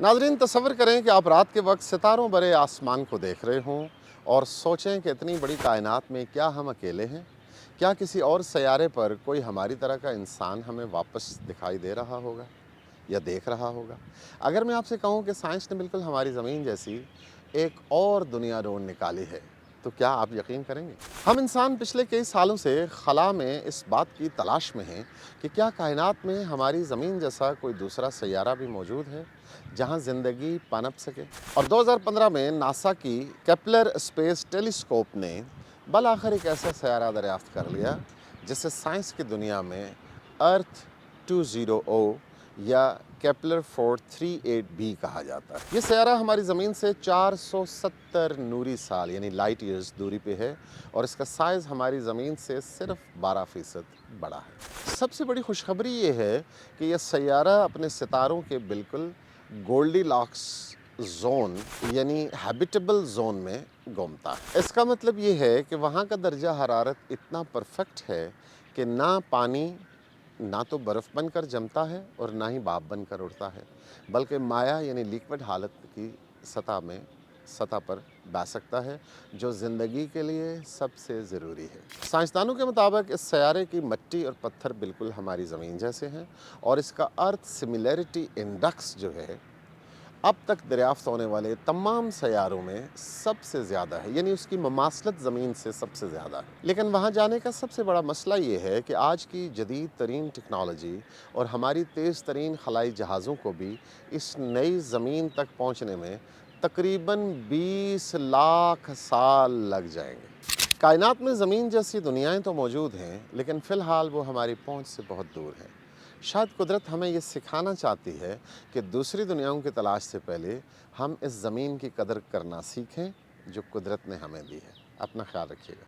नाज़रीन तसव्वुर करें कि आप रात के वक्त सितारों भरे आसमान को देख रहे हों और सोचें कि इतनी बड़ी कायनात में क्या हम अकेले हैं। क्या किसी और सैयारे पर कोई हमारी तरह का इंसान हमें वापस दिखाई दे रहा होगा या देख रहा होगा। अगर मैं आपसे कहूं कि साइंस ने बिल्कुल हमारी ज़मीन जैसी एक और दुनिया ढूंढ निकाली है, तो क्या आप यकीन करेंगे? हम इंसान पिछले कई सालों से खला में इस बात की तलाश में हैं कि क्या कायनात में हमारी ज़मीन जैसा कोई दूसरा सैयारा भी मौजूद है जहां ज़िंदगी पनप सके। और 2015 में नासा की केपलर स्पेस टेलीस्कोप ने बल आखिर एक ऐसा सैयारा दरियाफ्त कर लिया जिसे साइंस की दुनिया में अर्थ 20O या केपलर 438b कहा जाता है। ये सैयारा हमारी ज़मीन से 470 नूरी साल यानी लाइट ईयर्स दूरी पे है और इसका साइज़ हमारी ज़मीन से सिर्फ 12% बड़ा है। सबसे बड़ी खुशखबरी ये है कि यह सैयारा अपने सितारों के बिल्कुल गोल्डीलॉक्स जोन यानी हैबिटेबल जोन में घूमता है। इसका मतलब ये है कि वहाँ का दर्जा हरारत इतना परफेक्ट है कि ना पानी ना तो बर्फ़ बनकर जमता है और ना ही भाप बनकर उड़ता है, बल्कि माया यानी लिक्विड हालत की सतह पर बह सकता है, जो ज़िंदगी के लिए सबसे ज़रूरी है। साइंसदानों के मुताबिक इस सैयारे की मिट्टी और पत्थर बिल्कुल हमारी ज़मीन जैसे हैं और इसका अर्थ सिमिलैरिटी इंडेक्स जो है अब तक दरियाफ्त होने वाले तमाम सैयारों में सबसे ज़्यादा है, यानी उसकी ममासलत ज़मीन से सबसे ज़्यादा है। लेकिन वहाँ जाने का सबसे बड़ा मसला ये है कि आज की जदीद तरीन टेक्नोलॉजी और हमारी तेज़ तरीन खलाई जहाज़ों को भी इस नई ज़मीन तक पहुँचने में तकरीबन 20 लाख साल लग जाएंगे। कायनात में ज़मीन जैसी दुनियाएं तो मौजूद हैं, लेकिन फ़िलहाल वो हमारी पहुँच से बहुत दूर हैं। शायद कुदरत हमें ये सिखाना चाहती है कि दूसरी दुनियाओं की तलाश से पहले हम इस ज़मीन की कदर करना सीखें जो कुदरत ने हमें दी है। अपना ख्याल रखिएगा।